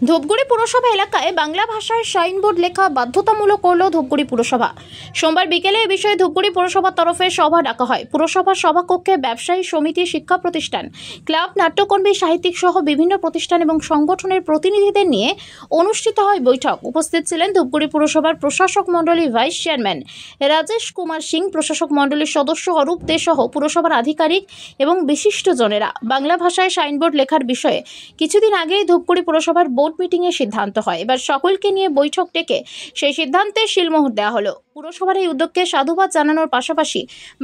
ধূপগুড়ি পুরসভা এলাকায় বাংলা ভাষায় সাইনবোর্ড লেখা বাধ্যতামূলক করল ধূপগুড়ি পুরসভা। সোমবার বিকেলে এ বিষয়ে ধূপগুড়ি পুরসভার তরফে সভা ডাকা হয়। পুরসভার সভাকক্ষে ব্যবসায়ী সমিতি, শিক্ষা প্রতিষ্ঠান, ক্লাব, নাট্যকর্মী, সাহিত্যিক সহ বিভিন্ন প্রতিষ্ঠান এবং সংগঠনের প্রতিনিধিদের নিয়ে অনুষ্ঠিত হয় বৈঠক। উপস্থিত ছিলেন ধূপগুড়ি পুরসভার প্রশাসক মণ্ডলীর ভাইস চেয়ারম্যান রাজেশ কুমার সিং, প্রশাসক মণ্ডলীর সদস্য অরূপ দে সহ পুরসভার আধিকারিক এবং বিশিষ্টজনেরা। বাংলা ভাষায় সাইনবোর্ড লেখার বিষয়ে কিছুদিন আগেই ধূপগুড়ি পুরসভার বোর্ড মিটিংয়ে সিদ্ধান্ত হয়। এবার সকলকে নিয়ে বৈঠক ডেকে সেই সিদ্ধান্তে শিলমোহর দেওয়া হলো। পুরসভার এই উদ্যোগকে সাধুবাদ জানানোর পাশাপাশি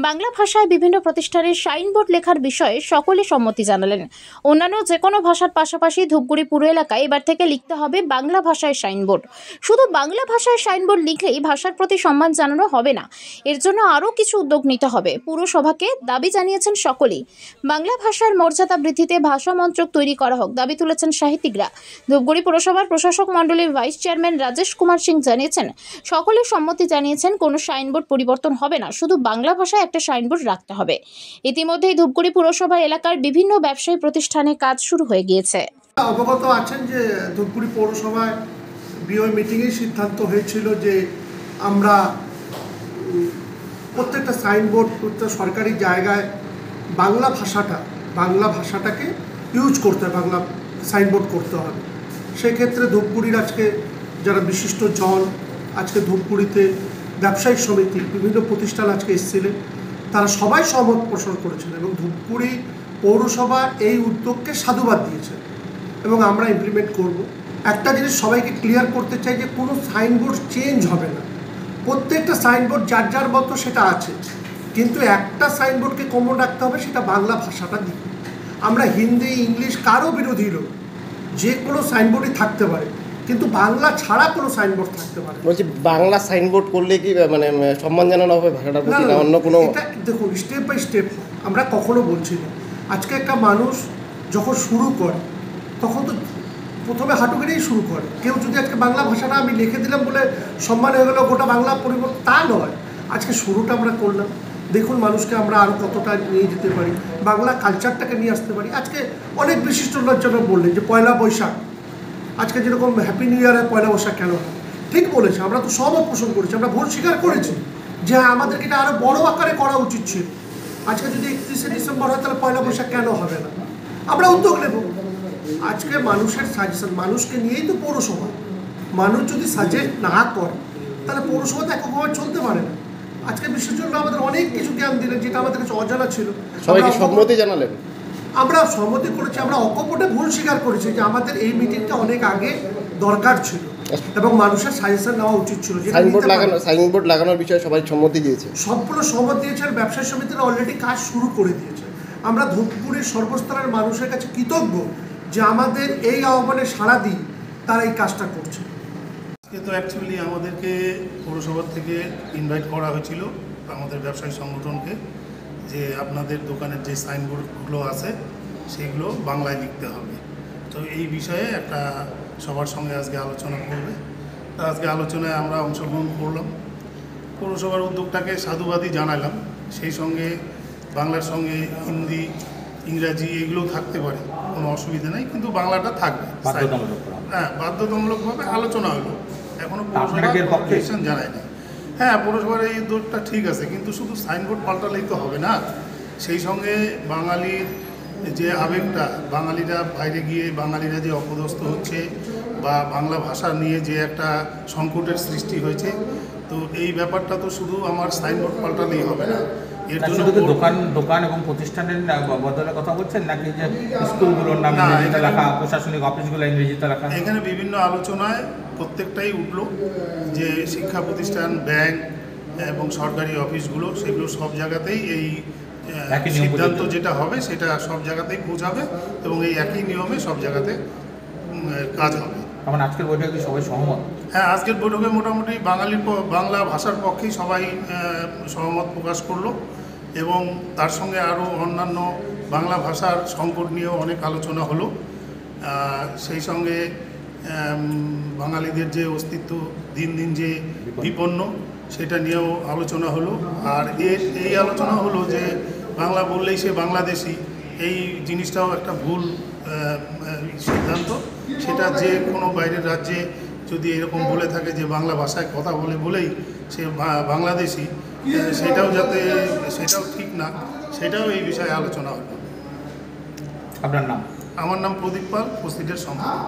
বাংলা ভাষায় বিভিন্ন প্রতিষ্ঠানের সাইনবোর্ড লেখার বিষয়ে সকলে সম্মতি জানালেন। অন্যান্য যে কোনো ভাষার পাশাপাশি ধূপগুড়ি পুর এলাকায় এবার থেকে লিখতে হবে বাংলা ভাষায় সাইনবোর্ড। শুধু বাংলা ভাষায় সাইনবোর্ড লিখলেই ভাষার প্রতি সম্মান জানানো হবে না, এর জন্য আরও কিছু উদ্যোগ নিতে হবে। পুরসভাকে দাবি জানিয়েছেন সকলেই। বাংলা ভাষার মর্যাদা বৃদ্ধিতে ভাষা মন্ত্রক তৈরি করা হোক দাবি তুলেছেন সাহিত্যিকরা। ধূপগুড়ি পুরসভার প্রশাসক মণ্ডলীর ভাইস চেয়ারম্যান রাজেশ কুমার সিং জানিয়েছেন, সকলে সম্মতি জানিয়েছেন কোনো সাইনবোর্ড পরিবর্তন হবে না, শুধু বাংলা ভাষায় একটা সাইনবোর্ড রাখতে হবে। ইতিমধ্যেই ধূপগুড়ি পুরসভা এলাকার বিভিন্ন ব্যবসায়ী প্রতিষ্ঠানে কাজ শুরু হয়ে গিয়েছে। অবগত আছেন যে ধূপগুড়ি পৌরসভায় বিওএ মিটিংয়ে সিদ্ধান্ত হয়েছিল যে আমরা প্রত্যেকটা সাইনবোর্ড, প্রত্যেক সরকারি জায়গায় বাংলা ভাষাটাকে ইউজ করতে হবে, বাংলা সাইনবোর্ড করতে হবে। সেক্ষেত্রে ধূপগুড়ির আজকে যারা বিশিষ্ট জন, আজকে ধূপগুড়িতে ব্যবসায়িক সমিতি, বিভিন্ন প্রতিষ্ঠান আজকে এসেছিলেন, তারা সবাই সহমত পোষণ করেছেন এবং ধূপগুড়ি পৌরসভা এই উদ্যোগকে সাধুবাদ দিয়েছেন এবং আমরা ইমপ্লিমেন্ট করব। একটা জিনিস সবাইকে ক্লিয়ার করতে চাই যে কোনো সাইনবোর্ড চেঞ্জ হবে না, প্রত্যেকটা সাইনবোর্ড যার যার মতো সেটা আছে, কিন্তু একটা সাইনবোর্ডকে কমন রাখতে হবে, সেটা বাংলা ভাষাটা দিয়ে। আমরা হিন্দি, ইংলিশ কারো বিরোধী লোক, যে কোনো সাইনবোর্ডই থাকতে পারে, কিন্তু বাংলা ছাড়া কোনো সাইনবোর্ড থাকতে পারে। বলছি বাংলা সাইনবোর্ড করলে কি মানে সম্মান জানানো হবে ভাষাটার প্রতি, না অন্য কোনো? এটা দেখুন, স্টেপ বাই স্টেপ আমরা কখনো বলছি না। আজকে একটা মানুষ যখন শুরু করে তখন তো প্রথমে হাঁটু গেড়েই শুরু করে। কেউ যদি আজকে বাংলা ভাষাটা আমি লিখে দিলাম বলে সম্মান হয়ে গেল গোটা বাংলা পরিবর্তন, তা নয়। আজকে শুরুটা আমরা করলাম, দেখুন মানুষকে আমরা আরও কতটা নিয়ে যেতে পারি, বাংলা কালচারটাকে নিয়ে আসতে পারি। আজকে অনেক বিশিষ্ট লোকজন বললেন যে পয়লা বৈশাখ, আজকে যেরকম হ্যাপি নিউ ইয়ারে পয়লা বৈশাখ কেন হয়, ঠিক বলেছে, আমরা তো সহমত পোষণ করেছি, আমরা ভুল স্বীকার করেছি যে আমাদেরকে এটা আরও বড় আকারে করা উচিত ছিল। আজকে যদি 31শে ডিসেম্বর হয় তাহলে পয়লা বৈশাখ কেন হবে না? আমরা উদ্যোগ নেব। আজকে মানুষের সাজেশন, মানুষকে নিয়েই তো পৌরসভা, মানুষ যদি সাজেস্ট না করে তাহলে পৌরসভা তো এককভাবে চলতে পারে না। আজকে বিশেষজ্ঞ আমাদের অনেক কিছু জ্ঞান দিলেন যেটা আমাদের কাছে অজানা ছিল। সবাইকে সম্মতি জানালেন, আমরা সম্মতি করেছি, আমরা অকপটে ভুল স্বীকার করেছি যে আমাদের এই মিটিংটা অনেক আগে দরকার ছিল এবং মানুষের সাজেশন নেওয়া উচিত ছিল। সাইনবোর্ড লাগানোর বিষয়ে সবাই সম্মতি দিয়েছে, সবগুলো সহমত দিয়েছে। আর ব্যবসায়ী সমিতিরা অলরেডি কাজ শুরু করে দিয়েছে। আমরা ধূপগুড়ির সর্বস্তরের মানুষের কাছে কৃতজ্ঞ যে আমাদের এই আহ্বানে সাড়া দিয়ে তারা এই কাজটা করছে। আজকে তো অ্যাকচুয়ালি আমাদেরকে পৌরসভার থেকে ইনভাইট করা হয়েছিল আমাদের ব্যবসায়ী সংগঠনকে, যে আপনাদের দোকানের যে সাইনবোর্ডগুলো আছে সেগুলো বাংলায় লিখতে হবে। তো এই বিষয়ে একটা সবার সঙ্গে আজকে আলোচনা করবে। তা আজকে আলোচনায় আমরা অংশগ্রহণ করলাম, পৌরসভার উদ্যোগটাকে সাধুবাদই জানালাম। সেই সঙ্গে বাংলার সঙ্গে হিন্দি, ইংরাজি এগুলোও থাকতে পারে, কোনো অসুবিধা নেই, কিন্তু বাংলাটা থাকবে। হ্যাঁ, বাধ্যতামূলকভাবে আলোচনা হলো, এখনও পৌরসভা জানায়নি। হ্যাঁ, পৌরসভার এই উদ্যোগটা ঠিক আছে, কিন্তু শুধু সাইনবোর্ড পাল্টালেই তো হবে না। সেই সঙ্গে বাঙালির যে আবেগটা, বাঙালিরা বাইরে গিয়ে বাঙালিরা যে অপদস্থ হচ্ছে বা বাংলা ভাষা নিয়ে যে একটা সংকটের সৃষ্টি হয়েছে, তো এই ব্যাপারটা তো শুধু আমার সাইনবোর্ড পাল্টালেই হবে না। এর জন্য দোকান এবং প্রতিষ্ঠানের বদলের কথা বলছেন, নাকি যে স্কুলগুলোর নাম ইংরেজিতে লেখা, প্রশাসনিক অফিসগুলো ইংরেজিতে লেখা? এখানে বিভিন্ন আলোচনায় প্রত্যেকটাই উঠল যে শিক্ষা প্রতিষ্ঠান, ব্যাংক এবং সরকারি অফিসগুলো, সেগুলো সব জায়গাতেই এই সিদ্ধান্ত যেটা হবে সেটা সব জায়গাতেই পৌঁছাবে এবং এই একই নিয়মে সব জায়গাতে কাজ হবে। তখন আজকের বৈঠকে সবাই সহমত? হ্যাঁ, আজকের বৈঠকে মোটামুটি বাংলা ভাষার পক্ষেই সবাই সহমত প্রকাশ করলো এবং তার সঙ্গে আরও অন্যান্য বাংলা ভাষার সংকট নিয়েও অনেক আলোচনা হলো। সেই সঙ্গে বাঙালিদের যে অস্তিত্ব দিন দিন যে বিপন্ন, সেটা নিয়েও আলোচনা হলো। আর এই আলোচনা হলো যে বাংলা বললেই সে বাংলাদেশি, এই জিনিসটাও একটা ভুল সিদ্ধান্ত। সেটা যে কোনো বাইরের রাজ্যে যদি এরকম বলে থাকে যে বাংলা ভাষায় কথা বলেই সে বাংলাদেশি, সেটাও ঠিক না, সেটাও এই বিষয়ে আলোচনা হলো। আপনার নাম? আমার নাম প্রদীপ পাল, উপস্থিতের সম্পাদক।